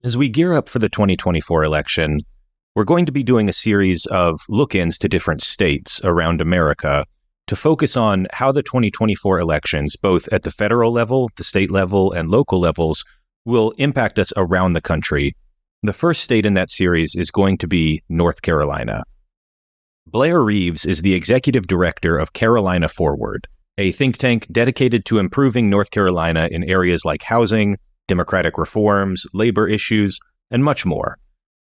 As we gear up for the 2024 election, we're going to be doing a series of look-ins to different states around America to focus on how the 2024 elections, both at the federal level, the state level, and local levels, will impact us around the country. The first state in that series is going to be North Carolina. Blair Reeves is the executive director of Carolina Forward, a think tank dedicated to improving North Carolina in areas like housing, democratic reforms, labor issues, and much more.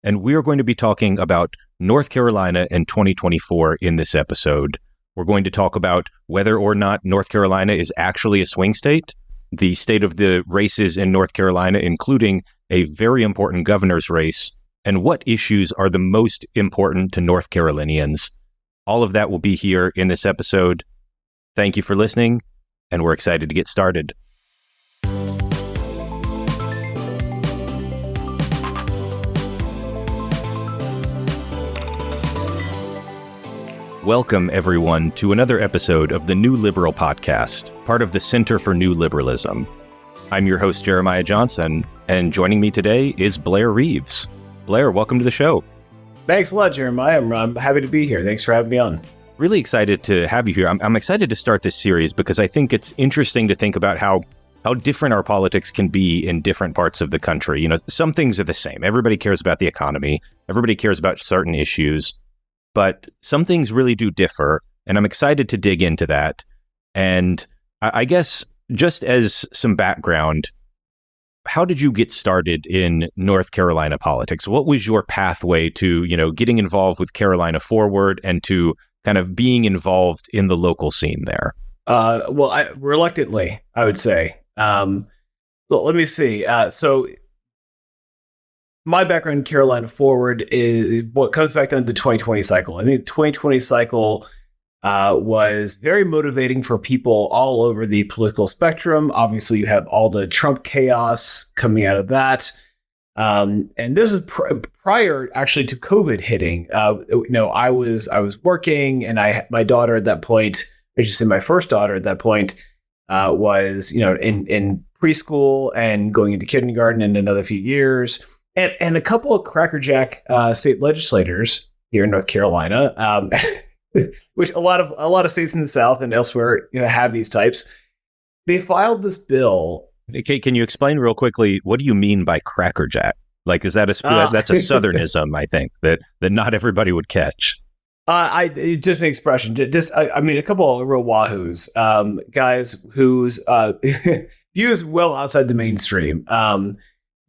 And we're going to be talking about North Carolina in 2024 in this episode. We're going to talk about whether or not North Carolina is actually a swing state, the state of the races in North Carolina, including a very important governor's race, and what issues are the most important to North Carolinians. All of that will be here in this episode. Thank you for listening, and we're excited to get started. Welcome, everyone, to another episode of the New Liberal Podcast, part of the Center for New Liberalism. I'm your host, Jeremiah Johnson, and joining me today is Blair Reeves. Blair, welcome to the show. Thanks a lot, Jeremiah. I'm happy to be here. Thanks for having me on. Really excited to have you here. I'm excited to start this series because I think it's interesting to think about how different our politics can be in different parts of the country. You know, some things are the same. Everybody cares about the economy. Everybody cares about certain issues. But some things really do differ, and I'm excited to dig into that. And I guess just as some background, how did you get started in North Carolina politics? What was your pathway to, getting involved with Carolina Forward and to kind of being involved in the local scene there? Reluctantly, I would say. So let me see. So my background in Carolina Forward is what comes back down to the 2020 cycle. I think the 2020 cycle was very motivating for people all over the political spectrum. Obviously, you have all the Trump chaos coming out of that. And this is prior actually to COVID hitting. I was working, and my daughter at that point, I should say my first daughter at that point, was in preschool and going into kindergarten in another few years. And a couple of crackerjack state legislators here in North Carolina, which a lot of states in the South and elsewhere have these types. They filed this bill. Okay, can you explain real quickly, what do you mean by crackerjack? Like, is that that's a Southernism, I think, that not everybody would catch? It's just an expression. A couple of real wahoos, guys whose views well outside the mainstream.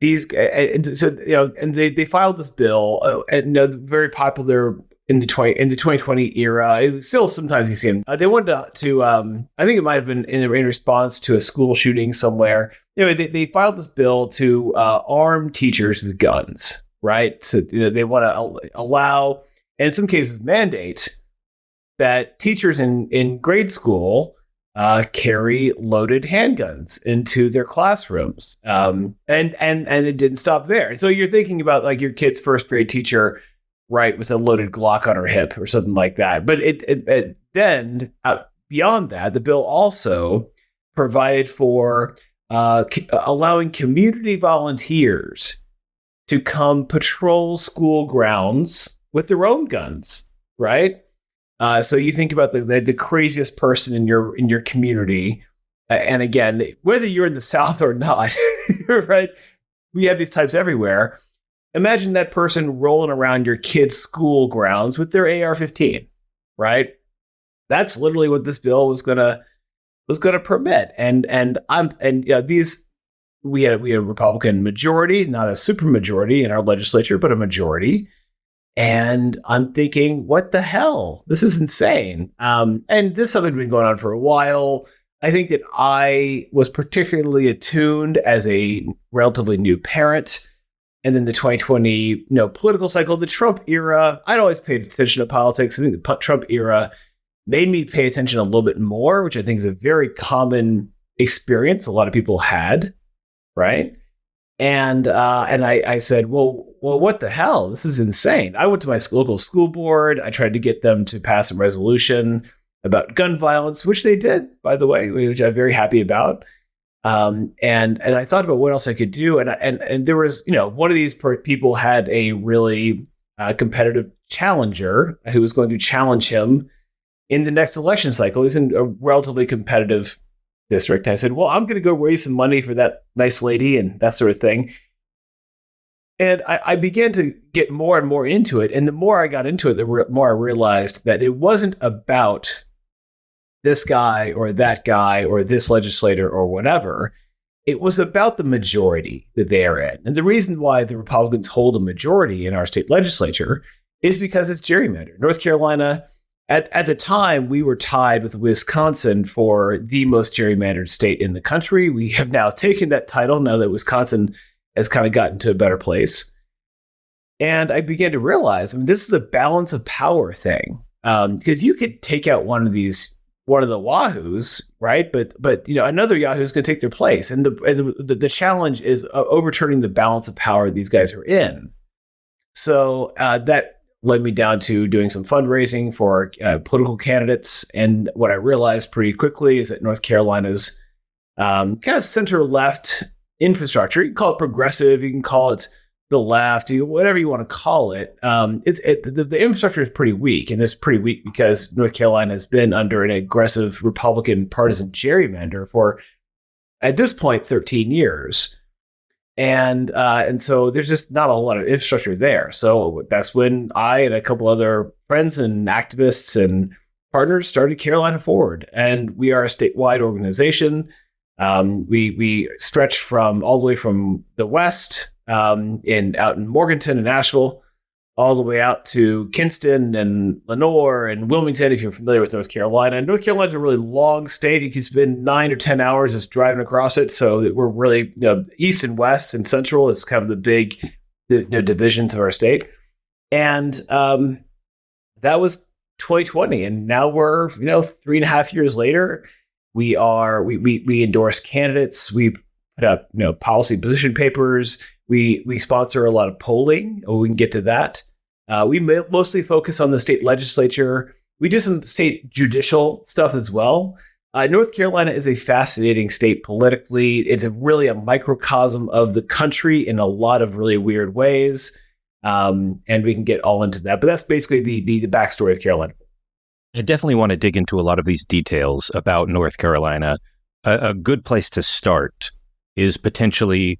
They filed this bill, very popular in the 2020 era. It was still sometimes you see them. They wanted to I think it might have been in response to a school shooting somewhere. They filed this bill to arm teachers with guns, right? So they want to allow, and in some cases mandate, that teachers in grade school carry loaded handguns into their classrooms. And it didn't stop there. And so you're thinking about like your kid's first grade teacher, right, with a loaded Glock on her hip or something like that. But then beyond that, the bill also provided for allowing community volunteers to come patrol school grounds with their own guns, right? So you think about the craziest person in your community, and again, whether you're in the South or not, right? We have these types everywhere. Imagine that person rolling around your kid's school grounds with their AR-15, right? That's literally what this bill was gonna permit. We had a Republican majority, not a super majority in our legislature, but a majority. And I'm thinking, what the hell? This is insane. And this stuff had been going on for a while. I think that I was particularly attuned as a relatively new parent. And then the 2020 political cycle, the Trump era, I'd always paid attention to politics. I think the Trump era made me pay attention a little bit more, which I think is a very common experience a lot of people had, right? And I said, well, what the hell? This is insane. I went to my local school board. I tried to get them to pass a resolution about gun violence, which they did, by the way, which I'm very happy about. And I thought about what else I could do, and there was, one of these people had a really competitive challenger who was going to challenge him in the next election cycle. He's in a relatively competitive district. And I said, well, I'm going to go raise some money for that nice lady and that sort of thing. And I began to get more and more into it. And the more I got into it, the more I realized that it wasn't about this guy or that guy or this legislator or whatever. It was about the majority that they are in. And the reason why the Republicans hold a majority in our state legislature is because it's gerrymandered. North Carolina, at the time, we were tied with Wisconsin for the most gerrymandered state in the country. We have now taken that title now that Wisconsin has kind of gotten to a better place. And I began to realize, this is a balance of power thing. Because you could take out one of the Wahoos, right? But another Yahoo is going to take their place, and the challenge is overturning the balance of power these guys are in. So that led me down to doing some fundraising for political candidates, and what I realized pretty quickly is that North Carolina's kind of center left infrastructure, you can call it progressive, you can call it the left, whatever you want to call it. The infrastructure is pretty weak, and it's pretty weak because North Carolina has been under an aggressive Republican partisan gerrymander for, at this point, 13 years. And so there's just not a lot of infrastructure there. So that's when I and a couple other friends and activists and partners started Carolina Forward, and we are a statewide organization. We stretch from all the way from the west, out in Morganton and Nashville, all the way out to Kinston and Lenoir and Wilmington, if you're familiar with North Carolina. And North Carolina is a really long state. You can spend 9 or 10 hours just driving across it. So we're really, east and west and central is kind of the big divisions of our state. And that was 2020. And now we're, 3.5 years later. We endorse candidates. We put up, policy position papers. We sponsor a lot of polling. We can get to that. We mostly focus on the state legislature. We do some state judicial stuff as well. North Carolina is a fascinating state politically. It's really a microcosm of the country in a lot of really weird ways. And we can get all into that. But that's basically the backstory of Carolina. I definitely want to dig into a lot of these details about North Carolina. A good place to start is potentially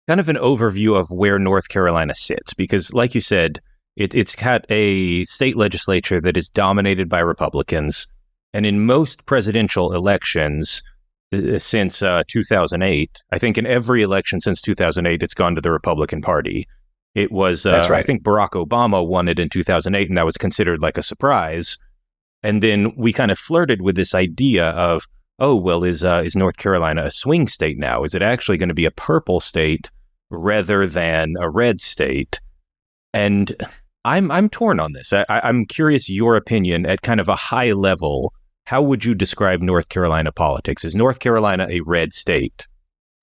kind of an overview of where North Carolina sits, because like you said, it's got a state legislature that is dominated by Republicans. And in most presidential elections since 2008, I think in every election since 2008, it's gone to the Republican Party. It was, That's right. I think Barack Obama won it in 2008, and that was considered like a surprise. And then we kind of flirted with this idea of, oh, well, is North Carolina a swing state now? Is it actually going to be a purple state rather than a red state? And I'm torn on this. I'm curious your opinion at kind of a high level. How would you describe North Carolina politics? Is North Carolina a red state,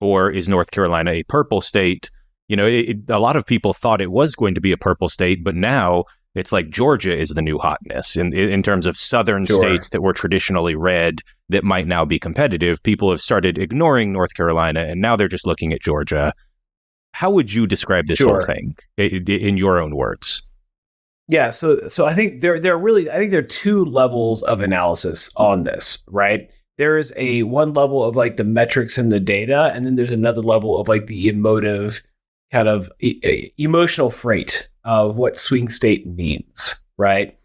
or is North Carolina a purple state? A lot of people thought it was going to be a purple state, but now it's like Georgia is the new hotness in terms of southern states that were traditionally red that might now be competitive. People have started ignoring North Carolina, and now they're just looking at Georgia. How would you describe this whole thing in your own words? Yeah, so I think there are two levels of analysis on this, right? There is a one level of like the metrics and the data, and then there's another level of like the emotive kind of emotional freight of what swing state means, right?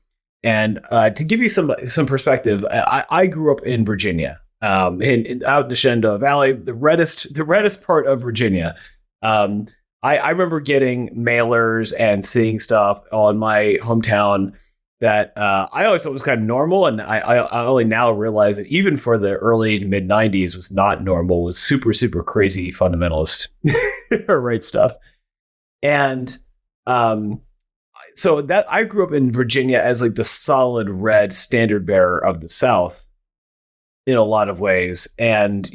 And to give you some perspective, I grew up in Virginia, out in the Shenandoah Valley, the reddest part of Virginia. I remember getting mailers and seeing stuff on my hometown that I always thought was kind of normal, and I only now realize that even for the early to mid 90s was not normal, was super, super crazy fundamentalist right stuff. And so that I grew up in Virginia as like the solid red standard bearer of the South in a lot of ways. And,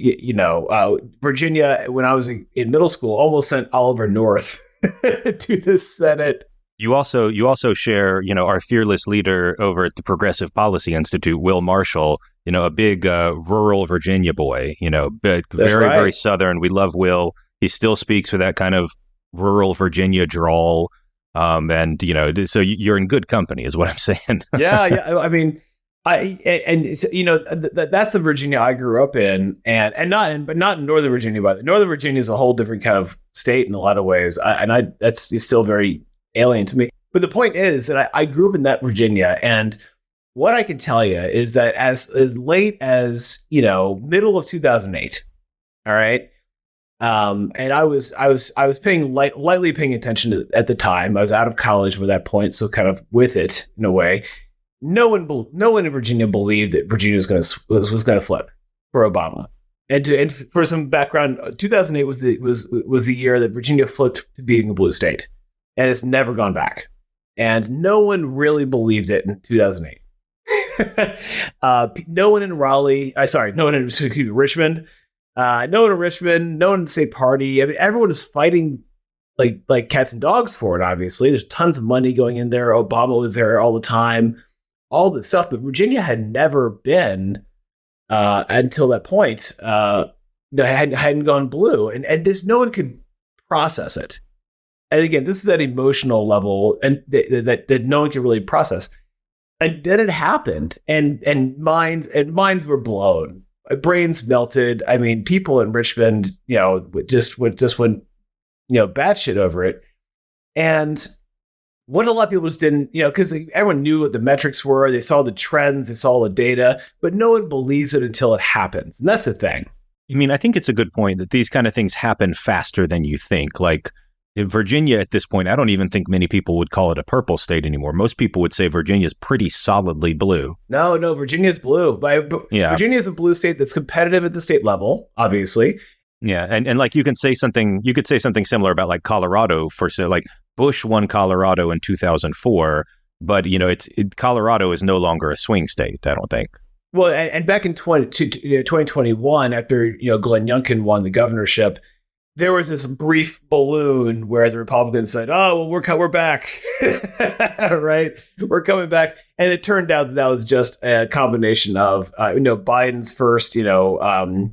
Virginia, when I was in middle school, almost sent Oliver North to the Senate You also share, our fearless leader over at the Progressive Policy Institute, Will Marshall, a big rural Virginia boy, but very, right. very Southern. We love Will. He still speaks with that kind of rural Virginia drawl. And, so you're in good company is what I'm saying. Yeah. I mean, that's the Virginia I grew up in, but not in Northern Virginia. But Northern Virginia is a whole different kind of state in a lot of ways. That's still very alien to me. But the point is that I grew up in that Virginia, and what I can tell you is that as late as middle of 2008, all right. And I was paying lightly paying attention at the time. I was out of college at that point, so kind of with it in a way. No one in Virginia believed that Virginia was going to flip for Obama. And for some background, 2008 was the year that Virginia flipped to being a blue state, and it's never gone back. And no one really believed it in 2008. No one in Raleigh. No one in Richmond. No one in Richmond. No one in the state party. I mean, everyone is fighting like cats and dogs for it. Obviously, there's tons of money going in there. Obama was there all the time. All this stuff, but Virginia had never been until that point. Hadn't gone blue, and there's no one could process it. And again, this is that emotional level, and that no one could really process. And then it happened, and minds were blown, brains melted. I mean, people in Richmond, just went batshit over it, and. What a lot of people just didn't, because everyone knew what the metrics were. They saw the trends, they saw the data, but no one believes it until it happens. And that's the thing. I mean, I think it's a good point that these kind of things happen faster than you think. Like in Virginia at this point, I don't even think many people would call it a purple state anymore. Most people would say Virginia's pretty solidly blue. No, Virginia's blue. Virginia's a blue state that's competitive at the state level, obviously. Yeah, and like you could say something similar about like Colorado like Bush won Colorado in 2004, but Colorado is no longer a swing state, I don't think. Well, and back in 2021, after Glenn Youngkin won the governorship, there was this brief balloon where the Republicans said, "Oh, well, we're back, right? We're coming back," and it turned out that was just a combination of Biden's first, Biden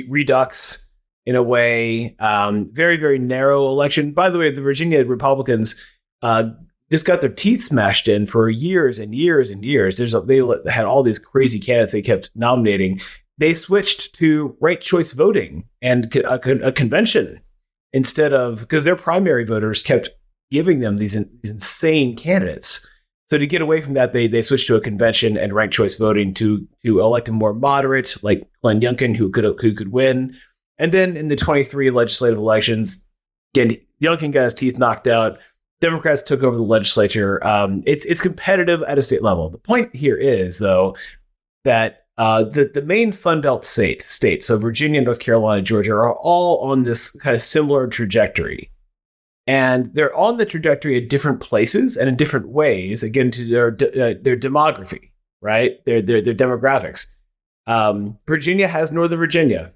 redux. In a way, very, very narrow election. By the way, the Virginia Republicans just got their teeth smashed in for years and years and years. They had all these crazy candidates they kept nominating. They switched to ranked choice voting and a convention instead of, because their primary voters kept giving them these insane candidates. So to get away from that, they switched to a convention and ranked choice voting to elect a more moderate, like Glenn Youngkin, who could win. And then in the 23 legislative elections, again, Youngkin got his teeth knocked out. Democrats took over the legislature. It's competitive at a state level. The point here is, though, that the main Sunbelt states, so Virginia, North Carolina, Georgia, are all on this kind of similar trajectory. And they're on the trajectory at different places and in different ways, again, to their demography, right? Their demographics. Virginia has Northern Virginia.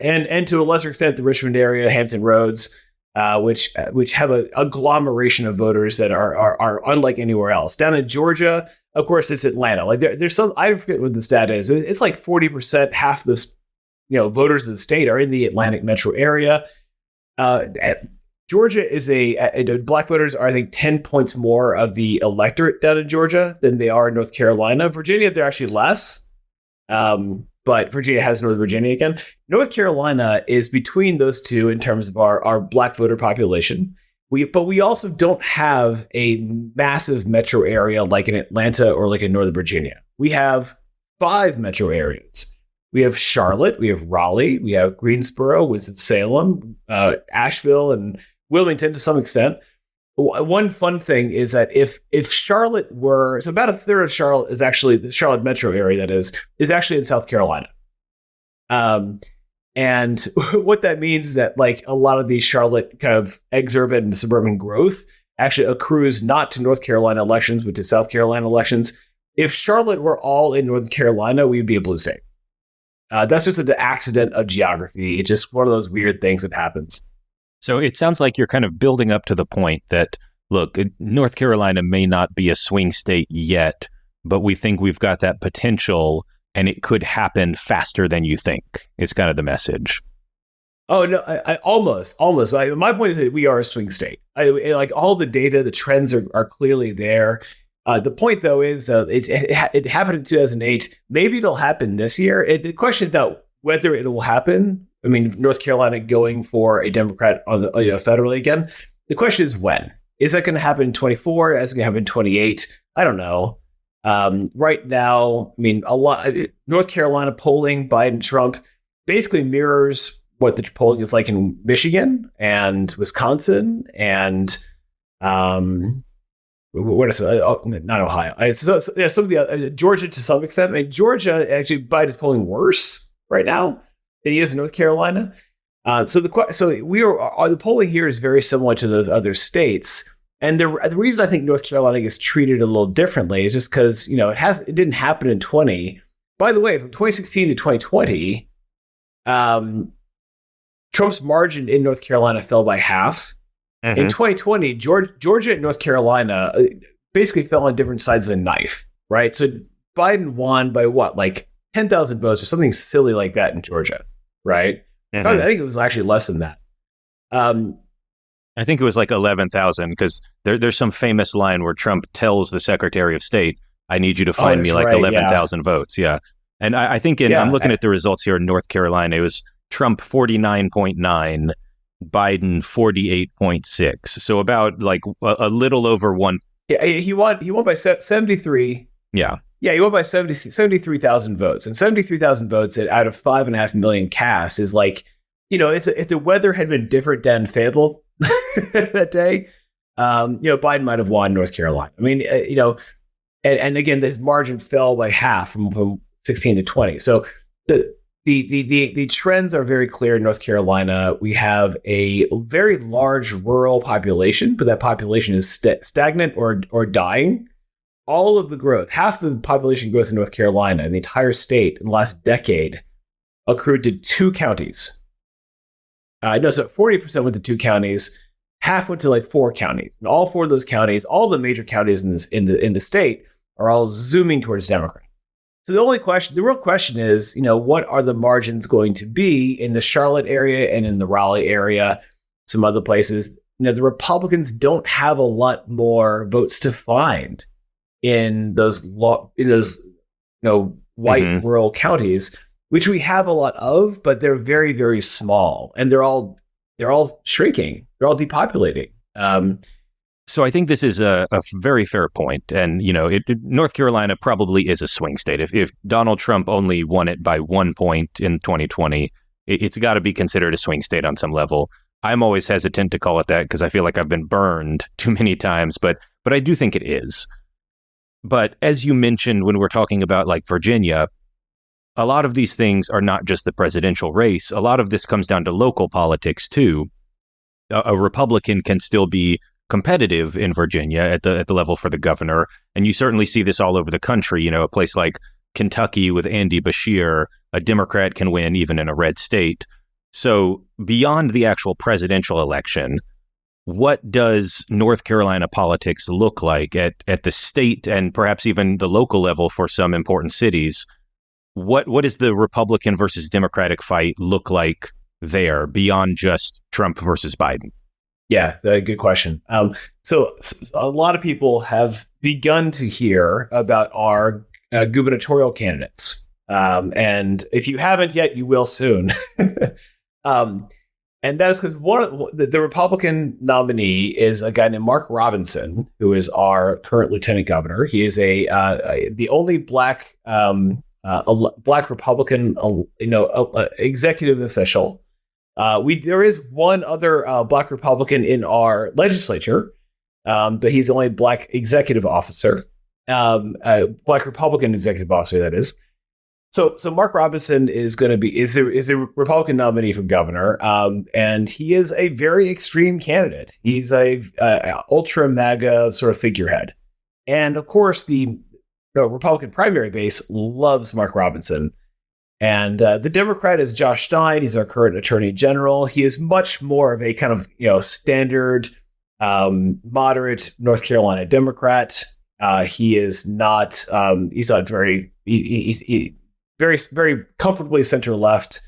And to a lesser extent, the Richmond area, Hampton Roads, which have a agglomeration of voters that are unlike anywhere else. Down in Georgia, of course, it's Atlanta. Like there's some, I forget what the stat is. It's like 40%, half the voters of the state are in the Atlantic metro area. Georgia is black voters are, I think, 10 points more of the electorate down in Georgia than they are in North Carolina. Virginia, they're actually less. But Virginia has Northern Virginia again. North Carolina is between those two in terms of our black voter population. But we also don't have a massive metro area like in Atlanta or like in Northern Virginia. We have 5 metro areas. We have Charlotte, we have Raleigh, we have Greensboro, Winston-Salem, Asheville, and Wilmington to some extent. One fun thing is that if Charlotte were, so about a third of Charlotte is actually the Charlotte metro area, that is actually in South Carolina. And what that means is that like a lot of these Charlotte kind of exurban and suburban growth actually accrues not to North Carolina elections, but to South Carolina elections. If Charlotte were all in North Carolina, we'd be a blue state. That's just an accident of geography. It's just one of those weird things that happens. So it sounds like you're kind of building up to the point that, look, North Carolina may not be a swing state yet, but we think we've got that potential and it could happen faster than you think. It's kind of the message. Oh, no, I almost. My point is that we are a swing state. Like all the data, the trends are clearly there. The point, though, is it happened in 2008. Maybe it'll happen this year. The question is not whether it will happen. I mean, North Carolina going for a Democrat on the federally again. The question is when. Is that going to happen in 24? Is it going to happen in 28? I don't know. Right now, I mean, North Carolina polling, Biden, Trump, basically mirrors what the polling is like in Michigan and Wisconsin and what is not Ohio? So some of the Georgia to some extent. I mean, Georgia actually Biden's polling worse right now than he is in North Carolina. So the polling here is very similar to those other states. And the reason I think North Carolina gets treated a little differently is just because it didn't happen in 20. By the way, from 2016 to 2020, Trump's margin in North Carolina fell by half. Mm-hmm. In 2020, Georgia and North Carolina basically fell on different sides of a knife, right? So Biden won by what, like 10,000 votes or something silly like that in Georgia, right? Mm-hmm. I think it was actually less than that. I think it was like 11,000 because there's some famous line where Trump tells the Secretary of State, "I need you to find me like 11,000 votes." Yeah, and I think I'm looking at the results here in North Carolina. It was Trump 49.9, Biden 48.6. So about like a little over one. Yeah, he won by 73. Yeah. Yeah, he won by 73,000 votes. And 73,000 votes out of 5.5 million cast is like, if the weather had been different than Fayetteville that day, Biden might have won North Carolina. I mean, and again, his margin fell by half from 16 to 20. So the trends are very clear in North Carolina. We have a very large rural population, but that population is stagnant or dying. All of the growth, half the population growth in North Carolina and the entire state in the last decade accrued to 2 counties. So 40% went to 2 counties, half went to like 4 counties. And all 4 of those counties, all the major counties in the state are all zooming towards Democrat. So the real question is, what are the margins going to be in the Charlotte area and in the Raleigh area, some other places? The Republicans don't have a lot more votes to find in those white mm-hmm. rural counties, which we have a lot of, but they're very, very small, and they're all shrinking. They're all depopulating. So I think this is a very fair point. And, North Carolina probably is a swing state. If Donald Trump only won it by 1 point in 2020, it's got to be considered a swing state on some level. I'm always hesitant to call it that because I feel like I've been burned too many times, but I do think it is. But as you mentioned, when we're talking about like Virginia, a lot of these things are not just the presidential race. A lot of this comes down to local politics, too. A Republican can still be competitive in Virginia at the level for the governor. And you certainly see this all over the country. A place like Kentucky with Andy Beshear, a Democrat can win even in a red state. So beyond the actual presidential election, what does North Carolina politics look like at the state and perhaps even the local level for some important cities? What does the Republican versus Democratic fight look like there beyond just Trump versus Biden? Yeah, good question. So a lot of people have begun to hear about our gubernatorial candidates. And if you haven't yet, you will soon. And that is because the Republican nominee is a guy named Mark Robinson, who is our current lieutenant governor. He is the only black Republican, executive official. There is one other black Republican in our legislature, but he's the only black executive officer, black Republican executive officer, that is. So Mark Robinson is the Republican nominee for governor, and he is a very extreme candidate. He's a ultra MAGA sort of figurehead, and of course the Republican primary base loves Mark Robinson. And the Democrat is Josh Stein. He's our current attorney general. He is much more of a kind of standard moderate North Carolina Democrat. He is not. He's not very. He's very very comfortably center left.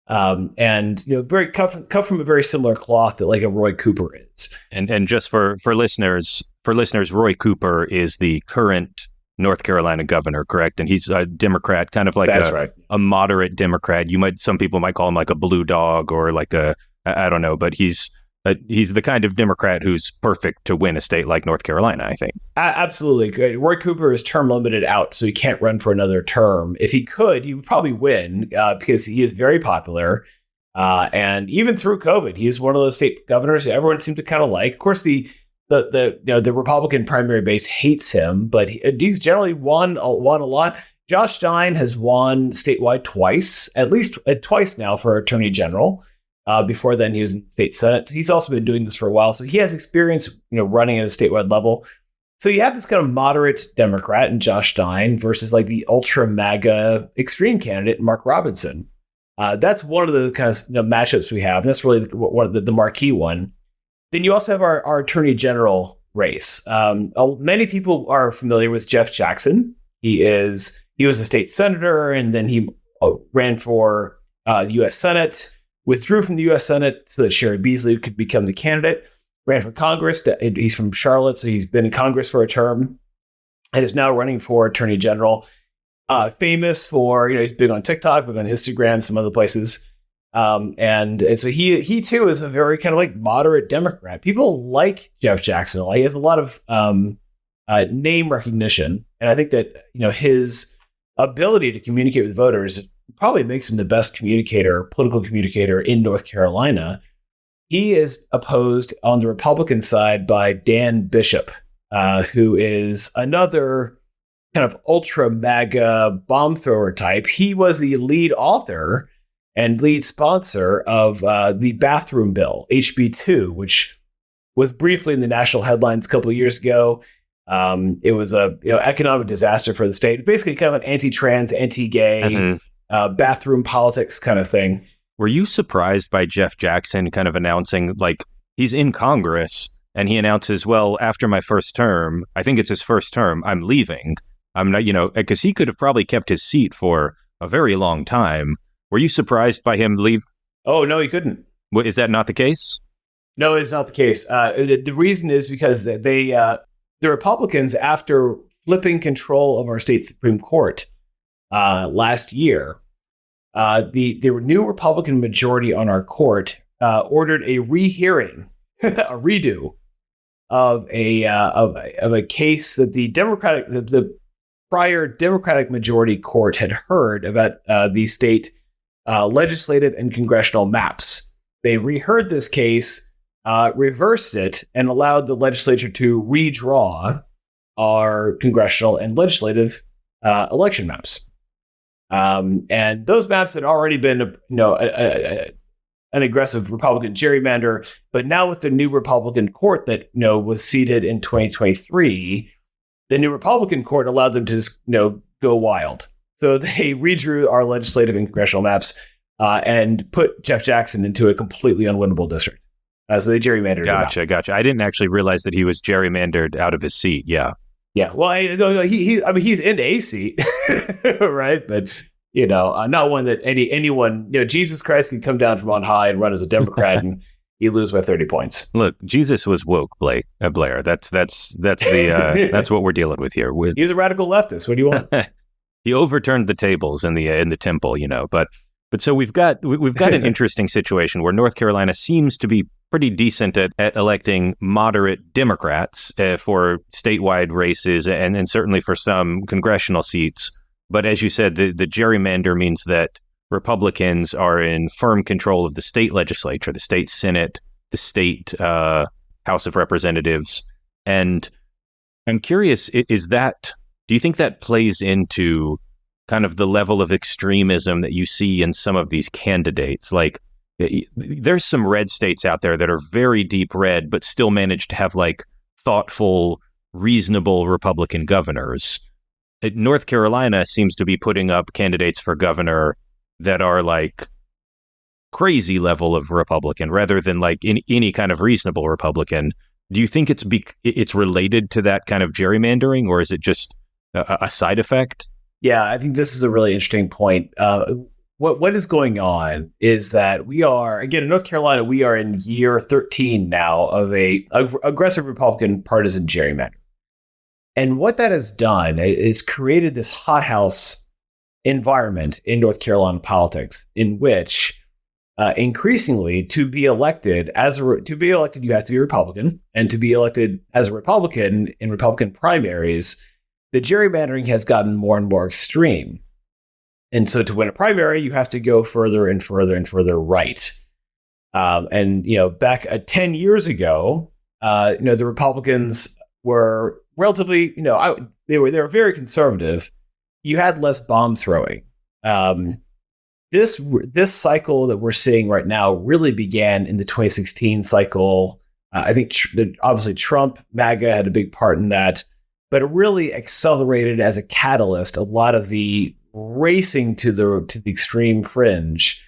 And very cut from a very similar cloth that like a Roy Cooper is. And just for listeners, Roy Cooper is the current North Carolina governor, correct? And he's a Democrat, kind of like a moderate Democrat. Some people might call him like a blue dog or like I don't know, but he's the kind of Democrat who's perfect to win a state like North Carolina, I think. Absolutely. Good. Roy Cooper is term limited out, so he can't run for another term. If he could, he would probably win because he is very popular. And even through COVID, he's one of those state governors who everyone seemed to kind of like. Of course, the Republican primary base hates him, but he's generally won a lot. Josh Stein has won statewide twice, at least twice now for attorney general. Before then, he was in the state senate. So he's also been doing this for a while. So he has experience, running at a statewide level. So you have this kind of moderate Democrat in Josh Stein versus like the ultra MAGA extreme candidate, Mark Robinson. That's one of the kind of matchups we have. And that's really one of the marquee one. Then you also have our attorney general race. Many people are familiar with Jeff Jackson. He was a state senator, and then he ran for the U.S. Senate. Withdrew from the U.S. Senate so that Sherry Beasley could become the candidate. Ran for Congress. He's from Charlotte, so he's been in Congress for a term, and is now running for Attorney General. Famous for he's big on TikTok, big on Instagram, some other places, and so he too is a very kind of like moderate Democrat. People like Jeff Jackson. He has a lot of name recognition, and I think that his ability to communicate with voters probably makes him the best political communicator in North Carolina. He is opposed on the Republican side by Dan Bishop, who is another kind of ultra MAGA bomb thrower type. He was the lead author and lead sponsor of the bathroom bill, HB2, which was briefly in the national headlines a couple of years ago. It was a economic disaster for the state. Basically kind of an anti-trans, anti-gay, bathroom politics kind of thing. Were you surprised by Jeff Jackson kind of announcing, like, he's in Congress and he announces, well, after my first term, I think it's his first term, I'm leaving. I'm not, because he could have probably kept his seat for a very long time. Were you surprised by him leave? Oh, no, he couldn't. Is that not the case? No, it's not the case. The reason is because the Republicans, after flipping control of our state Supreme Court last year, the new Republican majority on our court ordered a rehearing, a redo of a case that the prior Democratic majority court had heard about the state legislative and congressional maps. They reheard this case, reversed it, and allowed the legislature to redraw our congressional and legislative election maps. And those maps had already been, an aggressive Republican gerrymander, but now with the new Republican court that was seated in 2023, the new Republican court allowed them to just go wild. So they redrew our legislative and congressional maps and put Jeff Jackson into a completely unwinnable district. So they gerrymandered. Gotcha. I didn't actually realize that he was gerrymandered out of his seat. Yeah. Yeah, well, he's in a seat, right? But not one that anyone, Jesus Christ can come down from on high and run as a Democrat, and you lose by 30 points. Look, Jesus was woke, Blair. That's that's what we're dealing with here. He's a radical leftist. What do you want? He overturned the tables in the temple, But so we've got an interesting situation where North Carolina seems to be pretty decent at electing moderate Democrats for statewide races and certainly for some congressional seats. But as you said, the gerrymander means that Republicans are in firm control of the state legislature, the state Senate, the state House of Representatives. And I'm curious, do you think that plays into kind of the level of extremism that you see in some of these candidates? Like, there's some red states out there that are very deep red, but still manage to have like thoughtful, reasonable Republican governors. North Carolina seems to be putting up candidates for governor that are like crazy level of Republican rather than like in any kind of reasonable Republican. Do you think it's related to that kind of gerrymandering, or is it just a side effect? Yeah, I think this is a really interesting point. What is going on is that we are, again, in North Carolina, we are in year 13 now of a aggressive Republican partisan gerrymander. And what that has done is created this hothouse environment in North Carolina politics in which increasingly to be elected you have to be a Republican, and to be elected as a Republican in Republican primaries, the gerrymandering has gotten more and more extreme. And so to win a primary, you have to go further and further and further right. Back 10 years ago, the Republicans were relatively, they were very conservative. You had less bomb throwing. This cycle that we're seeing right now really began in the 2016 cycle. I think obviously Trump, MAGA had a big part in that, but it really accelerated as a catalyst a lot of the racing to the extreme fringe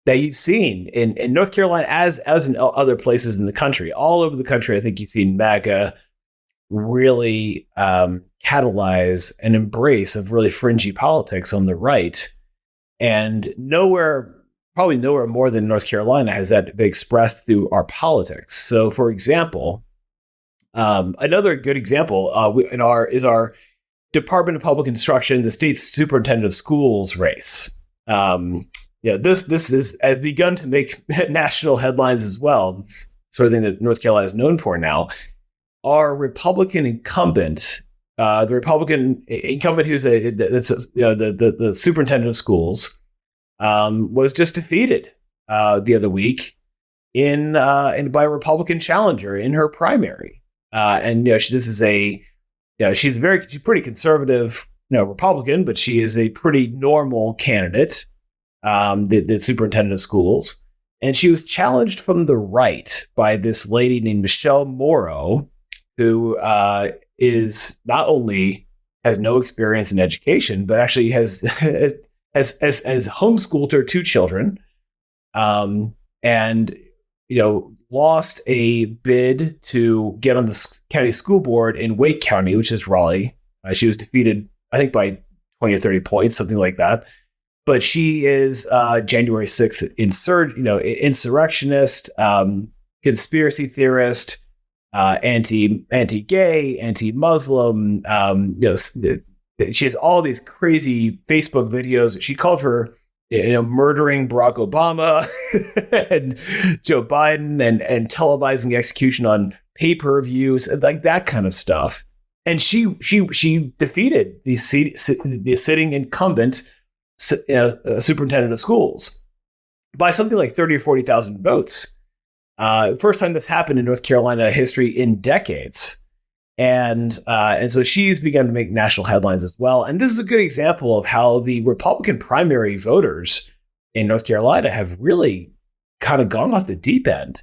that you've seen in North Carolina as in other places in the country. All over the country, I think you've seen MAGA really catalyze an embrace of really fringy politics on the right. And probably nowhere more than North Carolina has that been expressed through our politics. So, for example, another good example is our Department of Public Instruction, the state superintendent of schools race. This has begun to make national headlines as well. It's sort of thing that North Carolina is known for now. Our Republican incumbent, the who's the superintendent of schools, was just defeated the other week by a Republican challenger in her primary. She's pretty conservative, Republican, but she is a pretty normal candidate, the superintendent of schools. And she was challenged from the right by this lady named Michelle Morrow, who is not only has no experience in education, but actually has homeschooled her two children, and lost a bid to get on the county school board in Wake County, which is Raleigh. She was defeated, I think, by 20 or 30 points, something like that. But she is January 6th insurrectionist, conspiracy theorist, anti-gay, anti-Muslim. She has all these crazy Facebook videos. She called for murdering Barack Obama and Joe Biden and televising execution on pay-per-views, like that kind of stuff. And she defeated the sitting incumbent superintendent of schools by something like 30 or 40,000 votes. First time that's happened in North Carolina history in decades. And so she's begun to make national headlines as well. And this is a good example of how the Republican primary voters in North Carolina have really kind of gone off the deep end.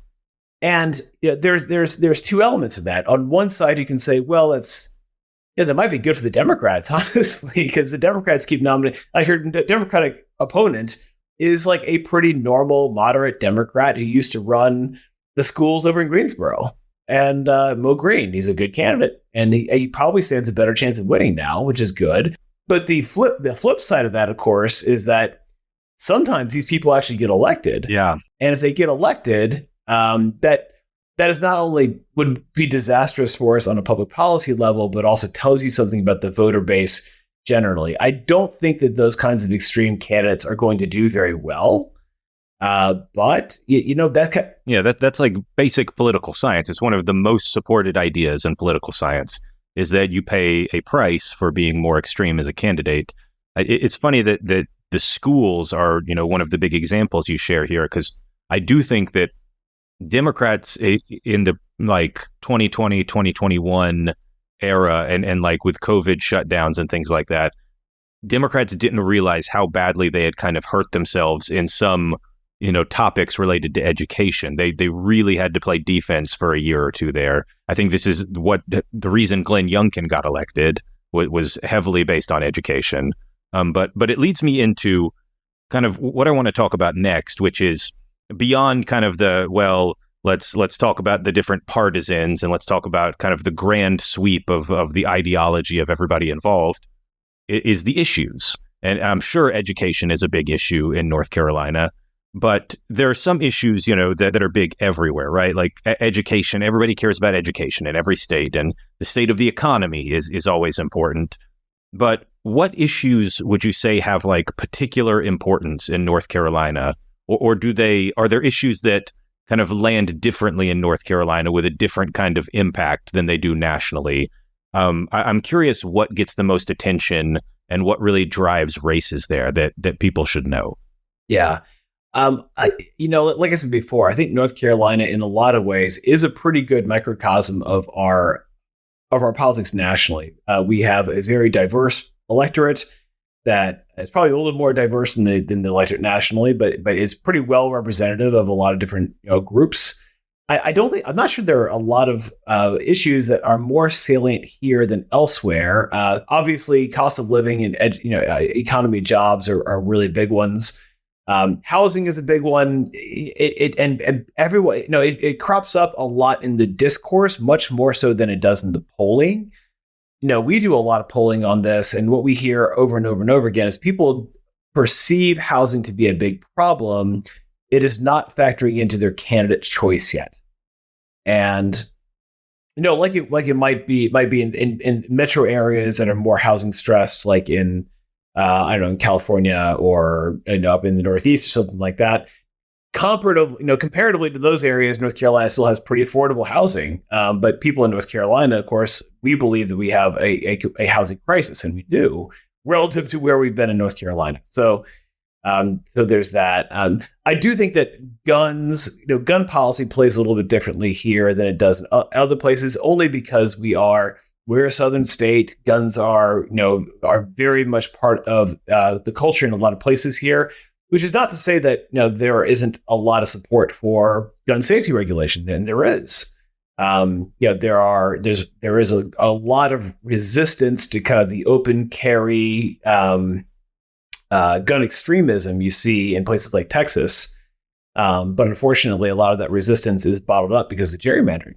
And there's two elements of that. On one side, you can say, well, that might be good for the Democrats, honestly, because the Democrats keep nominating. I heard the Democratic opponent is like a pretty normal, moderate Democrat who used to run the schools over in Greensboro. And Mo Green, he's a good candidate, and he probably stands a better chance of winning now, which is good. But the flip side of that, of course, is that sometimes these people actually get elected. Yeah, and if they get elected, that is not only would be disastrous for us on a public policy level, but also tells you something about the voter base generally. I don't think that those kinds of extreme candidates are going to do very well. But that's like basic political science. It's one of the most supported ideas in political science, is that you pay a price for being more extreme as a candidate. It's funny that the schools are, one of the big examples you share here, because I do think that Democrats in the 2020, 2021 era and like with COVID shutdowns and things like that, Democrats didn't realize how badly they had kind of hurt themselves in some topics related to education. They really had to play defense for a year or two there. I think this is what the reason Glenn Youngkin got elected was heavily based on education. But it leads me into kind of what I want to talk about next, which is beyond kind of let's talk about the different partisans and let's talk about kind of the grand sweep of the ideology of everybody involved, is the issues. And I'm sure education is a big issue in North Carolina, but there are some issues, that are big everywhere, right? Like education, everybody cares about education in every state, and the state of the economy is always important. But what issues would you say have like particular importance in North Carolina? Or are there issues that kind of land differently in North Carolina with a different kind of impact than they do nationally? I'm curious what gets the most attention and what really drives races there that people should know. Yeah. Like I said before, I think North Carolina in a lot of ways is a pretty good microcosm of our politics nationally. We have a very diverse electorate that is probably a little more diverse than the electorate nationally, but it's pretty well representative of a lot of different groups. I'm not sure there are a lot of issues that are more salient here than elsewhere. Obviously, cost of living and economy, jobs are really big ones. Housing is a big one. And everyone, it crops up a lot in the discourse, much more so than it does in the polling. We do a lot of polling on this, and what we hear over and over and over again is people perceive housing to be a big problem. It is not factoring into their candidate choice yet. And like it might be in metro areas that are more housing stressed, like in in California or up in the Northeast or something like that. Comparatively to those areas, North Carolina still has pretty affordable housing. But people in North Carolina, of course, we believe that we have a housing crisis, and we do, relative to where we've been in North Carolina. So there's that. I do think that gun policy plays a little bit differently here than it does in other places, only because we're a southern state. Guns are very much part of the culture in a lot of places here, which is not to say that there isn't a lot of support for gun safety regulation, and there is. There is a lot of resistance to kind of the open carry gun extremism you see in places like Texas. But unfortunately, a lot of that resistance is bottled up because of gerrymandering.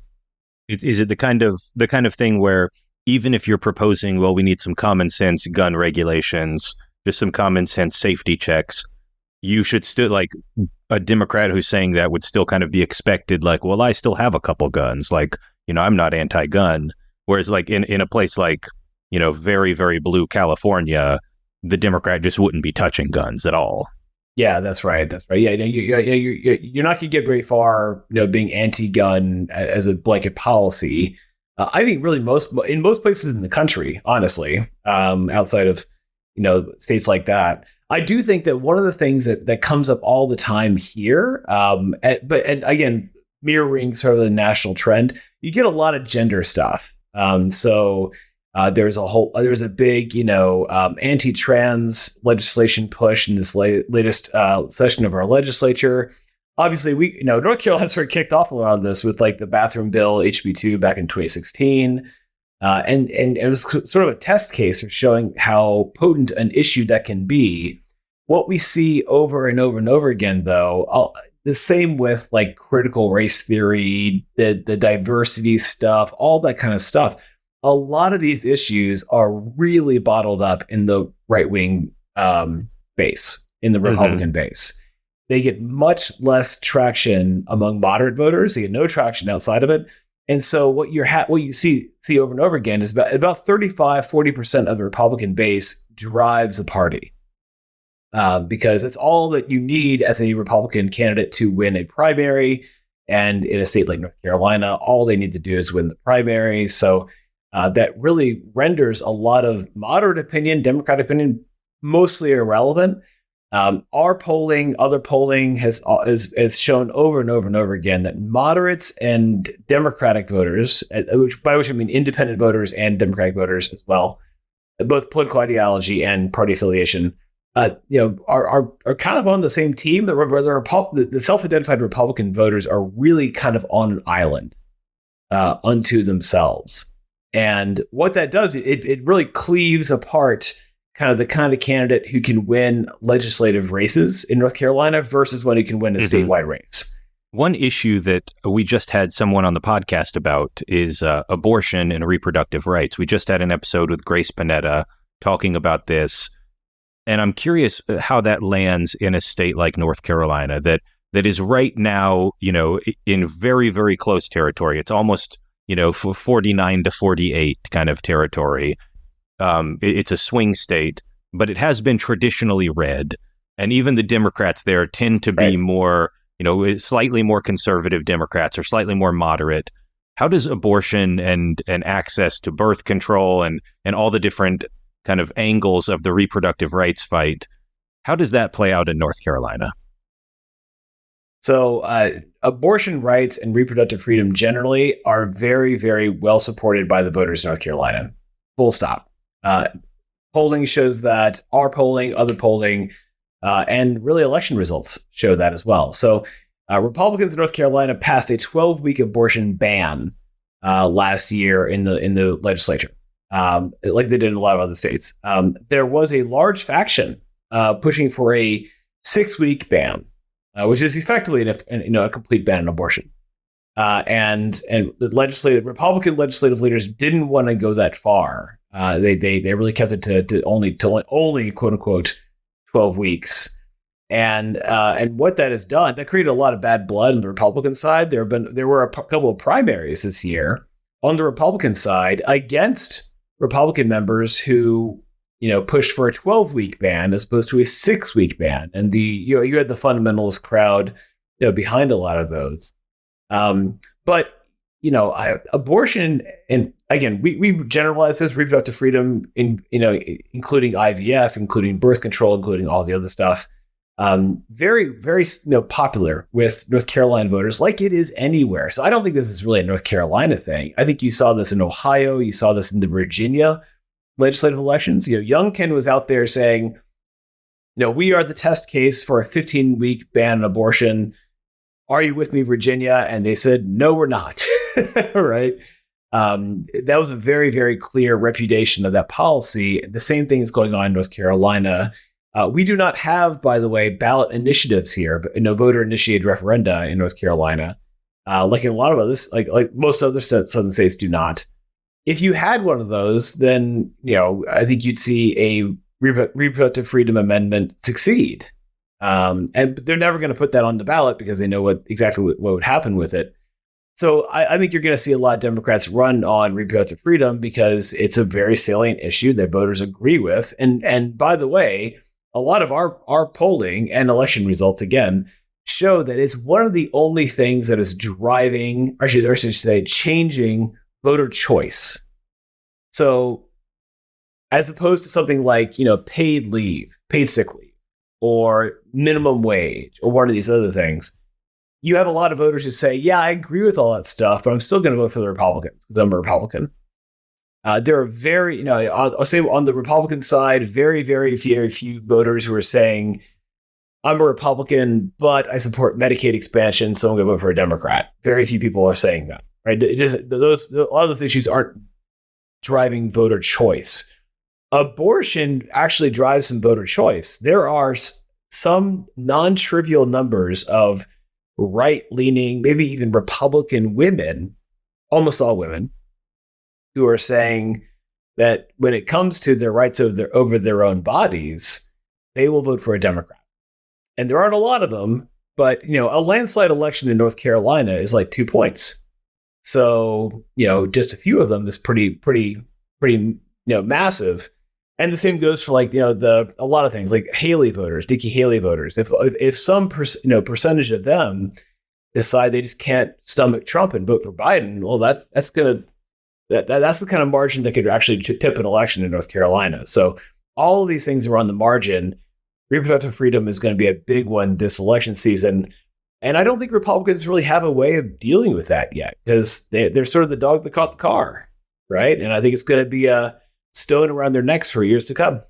Is it the kind of thing where even if you're proposing, well, we need some common sense gun regulations, just some common sense safety checks, you should still, like, a Democrat who's saying that would still kind of be expected, like, well, I still have a couple guns, like, I'm not anti-gun. Whereas like in a place like, very, very blue California, the Democrat just wouldn't be touching guns at all. Yeah, that's right. Yeah, you're not going to get very far, being anti-gun as a blanket policy. I think really in most places in the country, honestly, outside of states like that. I do think that one of the things that comes up all the time here, but again, mirroring sort of the national trend, you get a lot of gender stuff. So there's a big anti-trans legislation push in this latest session of our legislature. Obviously, North Carolina sort of kicked off a lot of this with like the bathroom bill HB2 back in 2016. And it was sort of a test case of showing how potent an issue that can be. What we see over and over and over again, though, the same with like critical race theory, the diversity stuff, all that kind of stuff. A lot of these issues are really bottled up in the right-wing base, in the Republican base. They get much less traction among moderate voters. They get no traction outside of it. And so what you see over and over again is about 35-40% of the Republican base drives the party, because it's all that you need as a Republican candidate to win a primary. And in a state like North Carolina, all they need to do is win the primary. So that really renders a lot of moderate opinion, Democrat opinion, mostly irrelevant. Our polling, other polling has shown over and over and over again that moderates and Democratic voters, by which I mean independent voters and Democratic voters as well, both political ideology and party affiliation, are kind of on the same team. The self-identified Republican voters are really kind of on an island unto themselves. And what that does, it really cleaves apart the kind of candidate who can win legislative races in North Carolina versus one who can win a statewide race. One issue that we just had someone on the podcast about is abortion and reproductive rights. We just had an episode with Grace Panetta talking about this. And I'm curious how that lands in a state like North Carolina that is right now, in very, very close territory. It's almost, 49 to 48 kind of territory. It's a swing state, but it has been traditionally red. And even the Democrats there tend to be more, slightly more conservative Democrats or slightly more moderate. How does abortion and access to birth control and all the different kind of angles of the reproductive rights fight, how does that play out in North Carolina? So abortion rights and reproductive freedom generally are very, very well supported by the voters in North Carolina. Full stop. Polling shows that, our polling, other polling, and really election results show that as well. So Republicans in North Carolina passed a 12-week abortion ban last year in the legislature, like they did in a lot of other states. There was a large faction pushing for a 6-week ban, which is effectively a complete ban on abortion. And the Republican legislative leaders didn't want to go that far. They really kept it to only quote unquote 12 weeks. And what that has done, that created a lot of bad blood on the Republican side. There were a couple of primaries this year on the Republican side against Republican members who pushed for a 12-week ban as opposed to a 6-week ban. And you had the fundamentalist crowd behind a lot of those. But abortion, and again, we generalize this reproductive freedom including IVF, including birth control, including all the other stuff. Very, very popular with North Carolina voters, like it is anywhere. So I don't think this is really a North Carolina thing. I think you saw this in Ohio. You saw this in the Virginia legislative elections. Youngkin was out there saying, we are the test case for a 15-week ban on abortion. Are you with me, Virginia? And they said, no, we're not. Right. That was a very, very clear repudiation of that policy. The same thing is going on in North Carolina. We do not have, by the way, ballot initiatives here, but voter-initiated referenda in North Carolina, like in a lot of others, like most other southern states do not. If you had one of those, then I think you'd see a reproductive freedom amendment succeed. And they're never going to put that on the ballot because they know what would happen with it. So I think you're going to see a lot of Democrats run on reproductive freedom because it's a very salient issue that voters agree with. And by the way, a lot of our polling and election results, again, show that it's one of the only things that is driving, or I should say, changing voter choice. So as opposed to something like, paid leave, paid sick leave, or minimum wage, or one of these other things, you have a lot of voters who say, yeah, I agree with all that stuff, but I'm still going to vote for the Republicans because I'm a Republican. There are very, I'll say on the Republican side, very, very few voters who are saying, I'm a Republican, but I support Medicaid expansion, so I'm going to vote for a Democrat. Very few people are saying that, right? A lot of those issues aren't driving voter choice. Abortion actually drives some voter choice. There are some non-trivial numbers of right-leaning, maybe even Republican women, almost all women, who are saying that when it comes to their rights over their own bodies, they will vote for a Democrat. And there aren't a lot of them, but a landslide election in North Carolina is like 2 points. So just a few of them is pretty massive. And the same goes for a lot of things like Haley voters, Nikki Haley voters. If some percentage of them decide they just can't stomach Trump and vote for Biden, well, that's the kind of margin that could actually tip an election in North Carolina. So all of these things are on the margin. Reproductive freedom is going to be a big one this election season. And I don't think Republicans really have a way of dealing with that yet because they're sort of the dog that caught the car, right? And I think it's going to be a stone around their necks for years to come.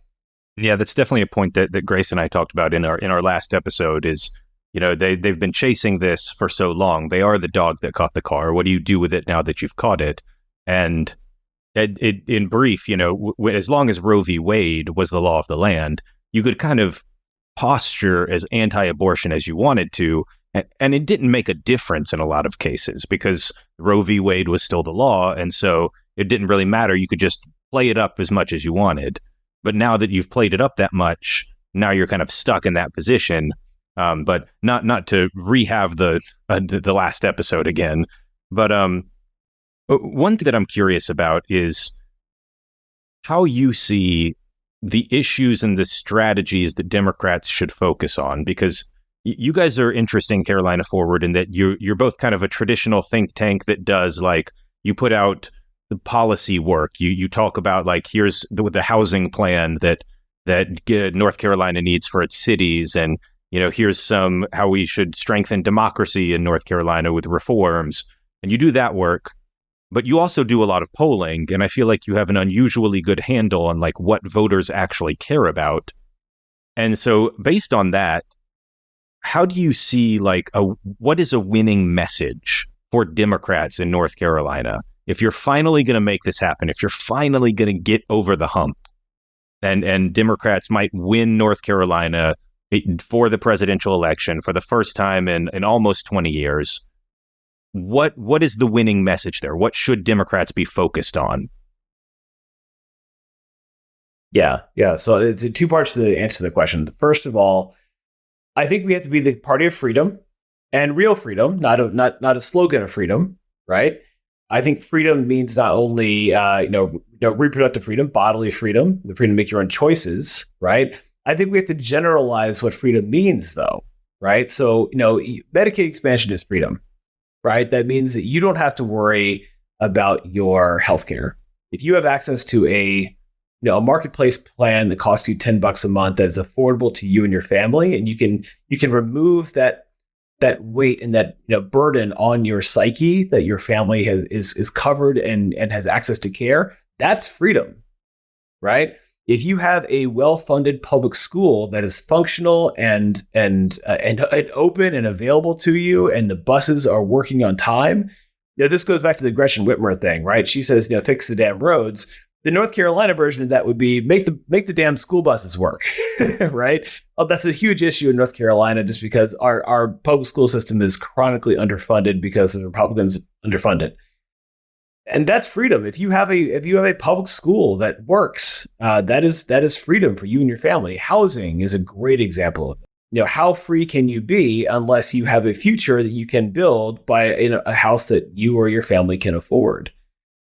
Yeah, that's definitely a point that Grace and I talked about in our last episode is, they've been chasing this for so long. They are the dog that caught the car. What do you do with it now that you've caught it? And in brief, as long as Roe v. Wade was the law of the land, you could kind of posture as anti-abortion as you wanted to, and it didn't make a difference in a lot of cases because Roe v. Wade was still the law, and so it didn't really matter. You could just play it up as much as you wanted. But now that you've played it up that much, now you're kind of stuck in that position. But not to rehab the last episode again, but one thing that I'm curious about is how you see the issues and the strategies that Democrats should focus on, because you guys are interesting, Carolina Forward, in that you're both kind of a traditional think tank that does, like, you put out the policy work. You talk about, like, here's the housing plan that North Carolina needs for its cities, and here's how we should strengthen democracy in North Carolina with reforms, and you do that work. But you also do a lot of polling, and I feel like you have an unusually good handle on, like, what voters actually care about. And so based on that, how do you see, like, what is a winning message for Democrats in North Carolina? If you're finally going to make this happen, if you're finally going to get over the hump, and Democrats might win North Carolina for the presidential election for the first time in almost 20 years, what is the winning message there? What should Democrats be focused on? Yeah. So it's two parts to the answer to the question. First of all, I think we have to be the party of freedom and real freedom, not a slogan of freedom, right? I think freedom means not only reproductive freedom, bodily freedom, the freedom to make your own choices, right? I think we have to generalize what freedom means, though, right? So Medicaid expansion is freedom. Right? That means that you don't have to worry about your healthcare. If you have access to a marketplace plan that costs you $10 a month that is affordable to you and your family, and you can remove that weight and that burden on your psyche that your family is covered and has access to care, that's freedom, right? If you have a well-funded public school that is functional and open and available to you, and the buses are working on time, this goes back to the Gretchen Whitmer thing, right? She says, fix the damn roads. The North Carolina version of that would be make the damn school buses work, right? That's a huge issue in North Carolina, just because our public school system is chronically underfunded because the Republicans underfunded. And that's freedom. If you have a public school that works, that is freedom for you and your family. Housing is a great example of it. How free can you be unless you have a future that you can build by a house that you or your family can afford?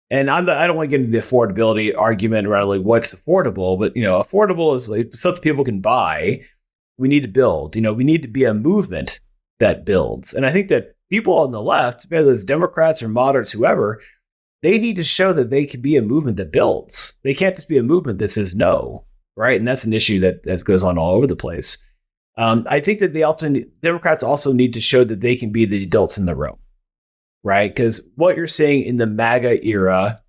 And I don't want to get into the affordability argument around, like, what's affordable, but affordable is like something people can buy. We need to build. We need to be a movement that builds. And I think that people on the left, whether it's Democrats or moderates, whoever, they need to show that they can be a movement that builds. They can't just be a movement that says no, right? And that's an issue that goes on all over the place. I think that Democrats also need to show that they can be the adults in the room, right? Because what you're seeing in the MAGA era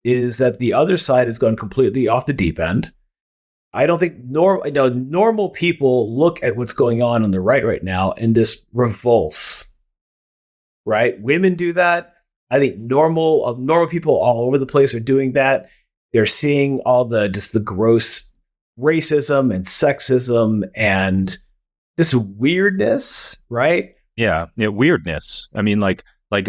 is that the other side has gone completely off the deep end. I don't think normal people look at what's going on the right now and just revulse, right? Women do that. I think normal people all over the place are doing that. They're seeing all the gross racism and sexism and this weirdness, right? Yeah, weirdness. I mean, like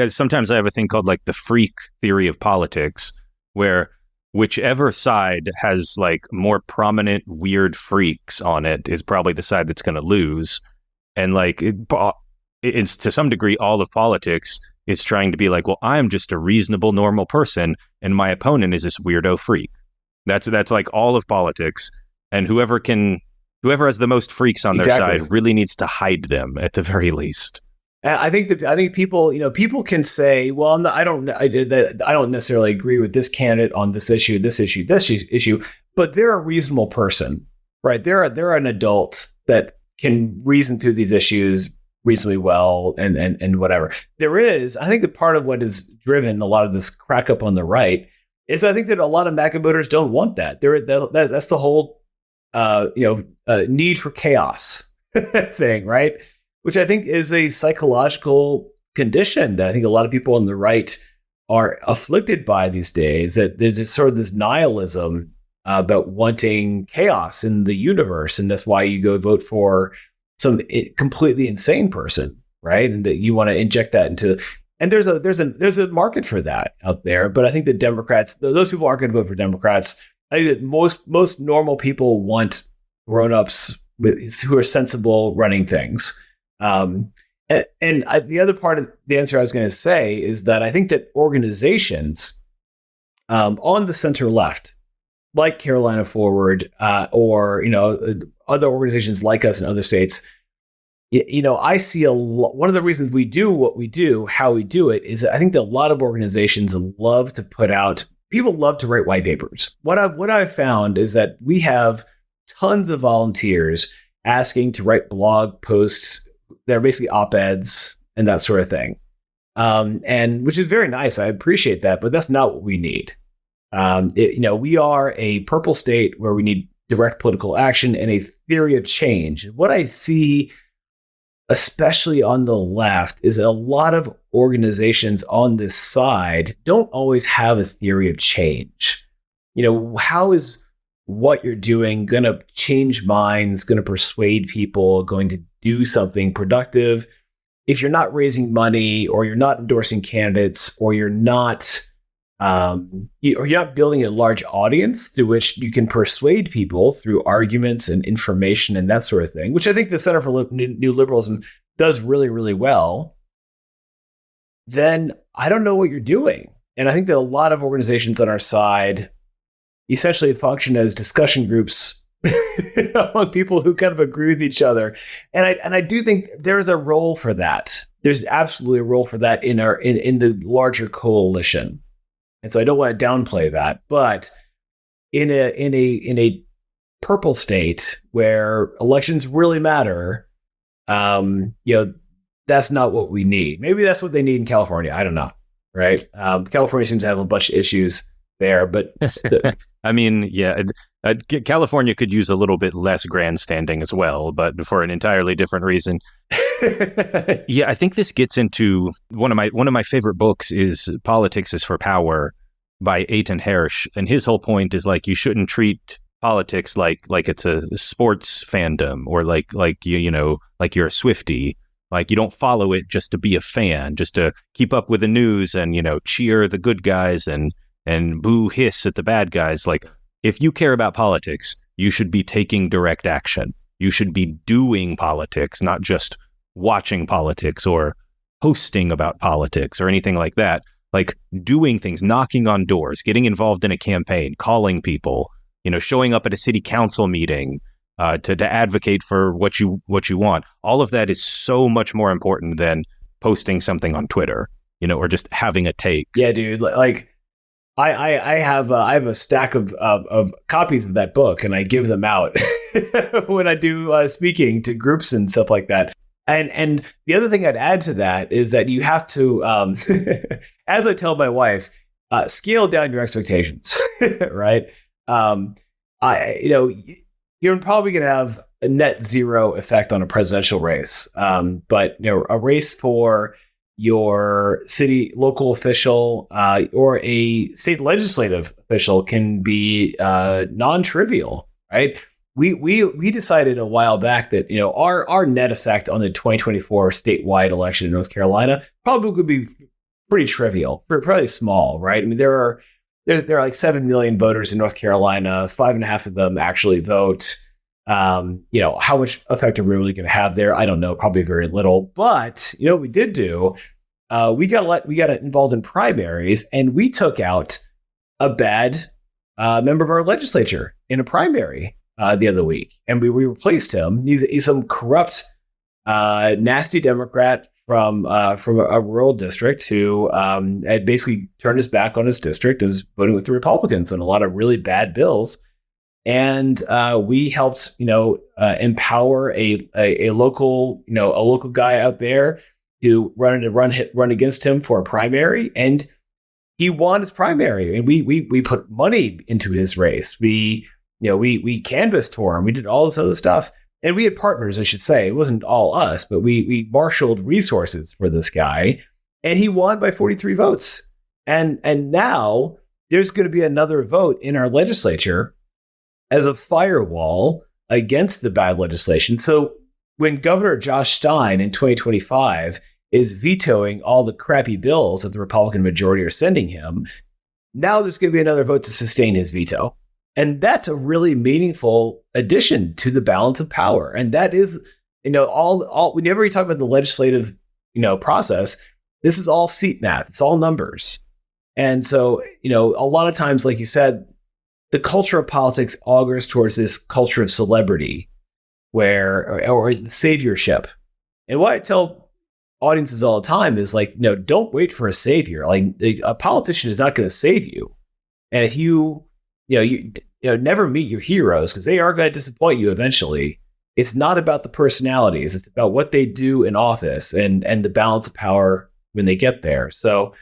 sometimes I have a thing called, like, the freak theory of politics, where whichever side has, like, more prominent weird freaks on it is probably the side that's going to lose. And, like, it's to some degree all of politics is trying to be like, well, I'm just a reasonable, normal person, and my opponent is this weirdo freak. That's like all of politics, and whoever has the most freaks on their side really needs to hide them at the very least. I think people can say, well, I don't necessarily agree with this candidate on this issue, but they're a reasonable person, right? They're an adult that can reason through these issues reasonably well and whatever. I think that part of what has driven a lot of this crack up on the right is I think that a lot of MAGA voters don't want that. That's the whole need for chaos thing, right? Which I think is a psychological condition that I think a lot of people on the right are afflicted by these days, that there's just sort of this nihilism about wanting chaos in the universe, and that's why you go vote for some completely insane person, right? And that you want to inject that into. And there's a market for that out there, but I think that Democrats, those people aren't going to vote for Democrats. I think that most normal people want grown-ups who are sensible running things. The other part of the answer I was going to say is that I think that organizations on the center left, like Carolina Forward, or other organizations like us in other states, I see one of the reasons we do what we do, how we do it, is that I think that a lot of organizations love to people love to write white papers. What I've found is that we have tons of volunteers asking to write blog posts. They're basically op-eds and that sort of thing. And which is very nice. I appreciate that, but that's not what we need. We are a purple state where we need direct political action and a theory of change. What I see, especially on the left, is a lot of organizations on this side don't always have a theory of change. How is what you're doing going to change minds, going to persuade people, going to do something productive if you're not raising money, or you're not endorsing candidates, or you're not building a large audience through which you can persuade people through arguments and information and that sort of thing, which I think the Center for New Liberalism does really, really well. Then I don't know what you're doing. And I think that a lot of organizations on our side essentially function as discussion groups among people who kind of agree with each other. And I do think there's a role for that. There's absolutely a role for that in the larger coalition. And so I don't want to downplay that, but in a purple state where elections really matter, that's not what we need. Maybe that's what they need in California. I don't know. Right. California seems to have a bunch of issues there, but California could use a little bit less grandstanding as well, but for an entirely different reason. Yeah, I think this gets into one of my favorite books is Politics is for Power by Eitan Hersh, and his whole point is like you shouldn't treat politics like it's a sports fandom, or like you're a Swiftie. Like you don't follow it just to be a fan, just to keep up with the news and cheer the good guys and boo hiss at the bad guys. Like if you care about politics, you should be taking direct action. You should be doing politics, not just watching politics or posting about politics or anything like that. Like doing things, knocking on doors, getting involved in a campaign, calling people, showing up at a city council meeting to advocate for what you want. All of that is so much more important than posting something on Twitter, or just having a take. Yeah, dude. Like I have a stack of copies of that book, and I give them out when I do speaking to groups and stuff like that. And the other thing I'd add to that is that you have to, as I tell my wife, scale down your expectations, right? You're probably going to have a net zero effect on a presidential race, but a race for your city local official or a state legislative official can be non-trivial, right? We decided a while back that our net effect on the 2024 statewide election in North Carolina probably would be pretty trivial, pretty small, right? I mean, there are like 7 million voters in North Carolina. 5.5 of them actually vote. How much effect are we really going to have there? I don't know. Probably very little. But what we did do, we got involved in primaries, and we took out a bad member of our legislature in a primary the other week, and we replaced him. He's some corrupt, nasty Democrat from a rural district who had basically turned his back on his district and was voting with the Republicans on a lot of really bad bills. And we helped, empower a local guy out there who run against him for a primary, and he won his primary. And we put money into his race. We canvassed for him. We did all this other stuff. And we had partners, I should say. It wasn't all us, but we marshaled resources for this guy. And he won by 43 votes. And now there's going to be another vote in our legislature as a firewall against the bad legislation. So when Governor Josh Stein in 2025 is vetoing all the crappy bills that the Republican majority are sending him, now there's going to be another vote to sustain his veto. And that's a really meaningful addition to the balance of power. And that is, all whenever you talk about the legislative, process, this is all seat math. It's all numbers. And so, a lot of times, like you said, the culture of politics augurs towards this culture of celebrity or saviorship. And what I tell audiences all the time is like, don't wait for a savior. Like a politician is not going to save you. And if you never meet your heroes, because they are going to disappoint you eventually. It's not about the personalities. It's about what they do in office and the balance of power when they get there. So,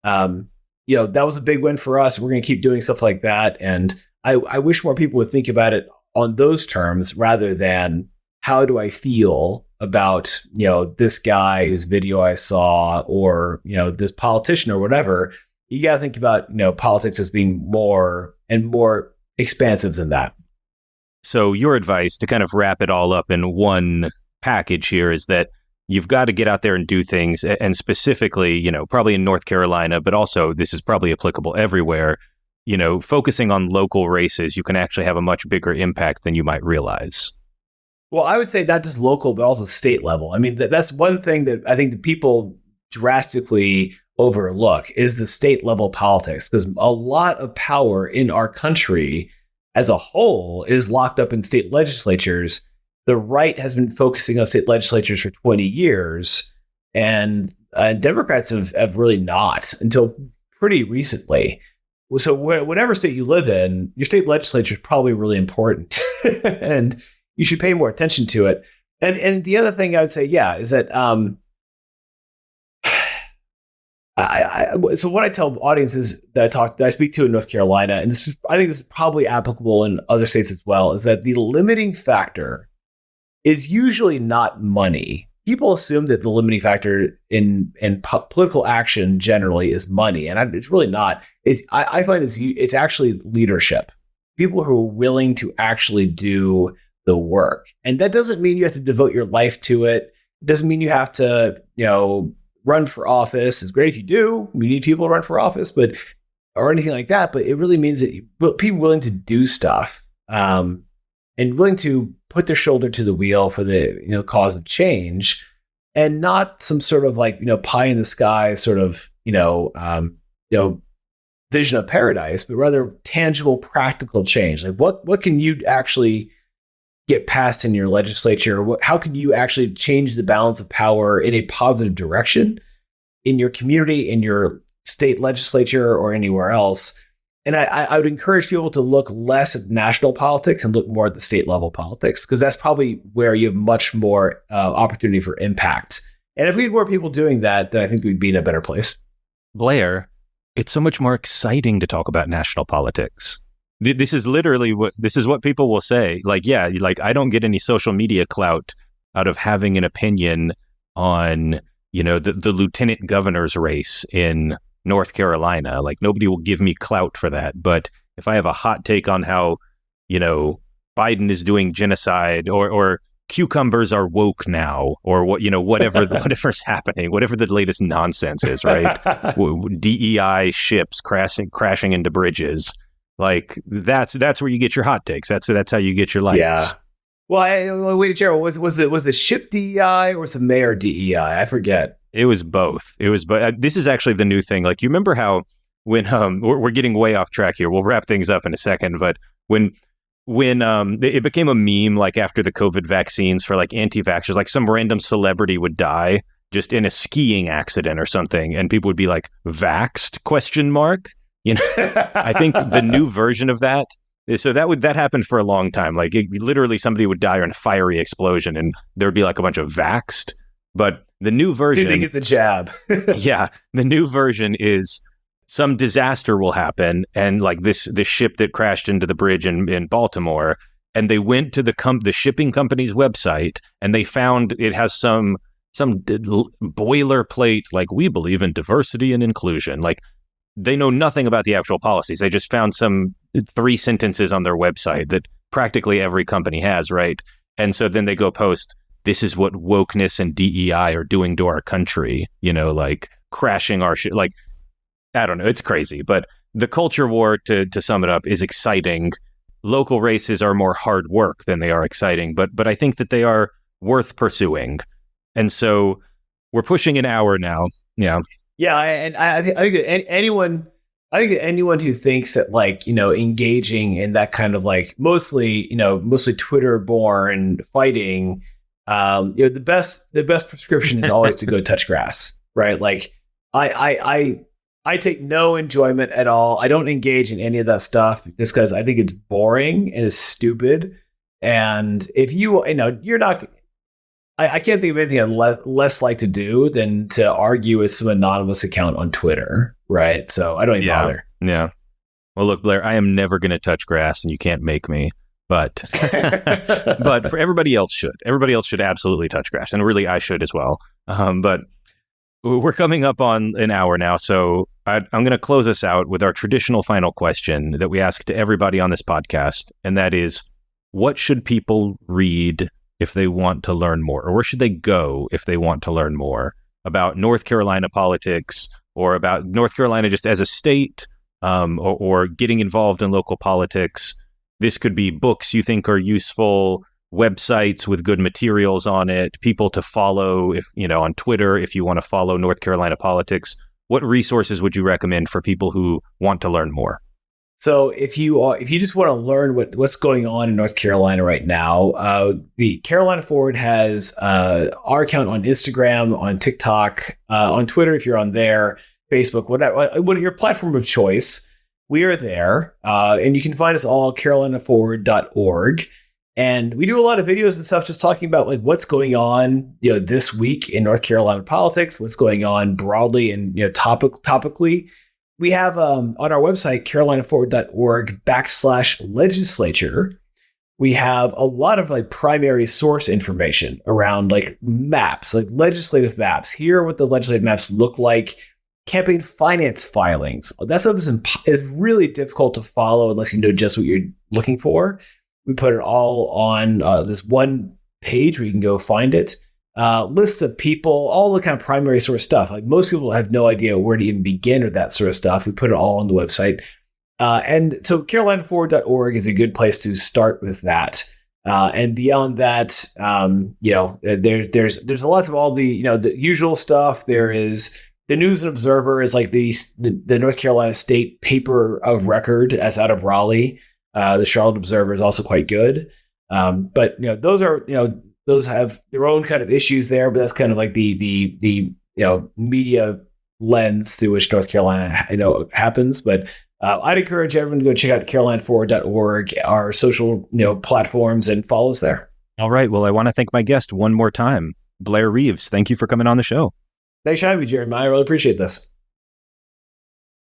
that was a big win for us. We're going to keep doing stuff like that. And I wish more people would think about it on those terms rather than how do I feel about, this guy whose video I saw or, this politician or whatever. You got to think about, politics as being more and more expansive than that. So your advice to kind of wrap it all up in one package here is that you've got to get out there and do things, and specifically, probably in North Carolina, but also this is probably applicable everywhere, focusing on local races, you can actually have a much bigger impact than you might realize. Well, I would say not just local, but also state level. I mean, that's one thing that I think the people drastically overlook is the state level politics, because a lot of power in our country as a whole is locked up in state legislatures. The right has been focusing on state legislatures for 20 years, and Democrats have really not until pretty recently. So whatever state you live in, your state legislature is probably really important, and you should pay more attention to it. And the other thing I would say, is that so what I tell audiences that I speak to in North Carolina, and I think this is probably applicable in other states as well, is that the limiting factor is usually not money. People assume that the limiting factor in political action generally is money, and it's really not. I find it's actually leadership. People who are willing to actually do the work, and that doesn't mean you have to devote your life to it. It doesn't mean you have to, run for office. It's great if you do. We need people to run for office, or anything like that. But it really means that people willing to do stuff, and willing to put their shoulder to the wheel for the cause of change, and not some sort of pie in the sky sort of vision of paradise, but rather tangible, practical change. Like what can you actually get passed in your legislature? How can you actually change the balance of power in a positive direction in your community, in your state legislature, or anywhere else? And I would encourage people to look less at national politics and look more at the state level politics, because that's probably where you have much more opportunity for impact. And if we had more people doing that, then I think we'd be in a better place. Blair, it's so much more exciting to talk about national politics. This is literally what people will say. I don't get any social media clout out of having an opinion on, the lieutenant governor's race in North Carolina. Like, nobody will give me clout for that. But if I have a hot take on how, Biden is doing genocide, or cucumbers are woke now, or whatever's happening, whatever the latest nonsense is, right? DEI ships crashing into bridges. Like that's where you get your hot takes. That's how you get your likes. Yeah. Well, wait, Gerald, was the ship DEI or was the mayor DEI? I forget. It was both. This is actually the new thing. Like, you remember how when we're getting way off track here. We'll wrap things up in a second. But when it became a meme, like after the COVID vaccines for like anti-vaxxers, like some random celebrity would die just in a skiing accident or something, and people would be like, "Vaxxed?" ? I think the new version of that. So that happened for a long time. Like, literally somebody would die in a fiery explosion and there would be like a bunch of vaxxed. But the new version... Did they get the jab? Yeah. The new version is some disaster will happen. And like this ship that crashed into the bridge in Baltimore, and they went to the shipping company's website and they found it has some boilerplate, like, we believe in diversity and inclusion. Like, they know nothing about the actual policies. They just found some 3 sentences on their website that practically every company has, right? And so then they go post, this is what wokeness and DEI are doing to our country, like crashing our shit. Like, I don't know, it's crazy. But the culture war, to sum it up, is exciting. Local races are more hard work than they are exciting, but I think that they are worth pursuing. And so we're pushing an hour now. Yeah. Yeah, and I think that anyone who thinks that engaging in that kind of mostly Twitter born fighting, the best prescription is always to go touch grass, right? Like I take no enjoyment at all. I don't engage in any of that stuff just because I think it's boring and it's stupid. And if you're not. I can't think of anything I'd less like to do than to argue with some anonymous account on Twitter, right? So I don't even bother. Yeah. Well, look, Blair, I am never going to touch grass, and you can't make me. But but for everybody else should. Everybody else should absolutely touch grass, and really, I should as well. But we're coming up on an hour now, so I'm going to close us out with our traditional final question that we ask to everybody on this podcast, and that is, what should people read if they want to learn more, or where should they go if they want to learn more about North Carolina politics, or about North Carolina just as a state, or getting involved in local politics? This could be books you think are useful, websites with good materials on it, people to follow on Twitter if you want to follow North Carolina politics. What resources would you recommend for people who want to learn more? So if you just want to learn what's going on in North Carolina right now, the Carolina Forward has our account on Instagram, on TikTok, on Twitter if you're on there, Facebook, whatever your platform of choice. We are there, and you can find us all at carolinaforward.org. And we do a lot of videos and stuff just talking about what's going on this week in North Carolina politics, what's going on broadly and topically. We have on our website, carolinaforward.org/legislature, we have a lot of primary source information around maps, legislative maps. Here are what the legislative maps look like. Campaign finance filings. That stuff is really difficult to follow unless you know just what you're looking for. We put it all on this one page where you can go find it. Lists of people, all the kind of primary source stuff. Most people have no idea where to even begin with that sort of stuff. We put it all on the website. And so carolinaforward.org is a good place to start with that. And beyond that, there's a lot of all the usual stuff. There is the News and Observer is the North Carolina state paper of record as out of Raleigh. The Charlotte Observer is also quite good. But those have their own kind of issues there, but that's kind of the media lens through which North Carolina happens. But I'd encourage everyone to go check out carolinaforward.org, our social platforms, and follow us there. All right. Well, I want to thank my guest one more time, Blair Reeves. Thank you for coming on the show. Thanks for having me, Jeremy. I really appreciate this.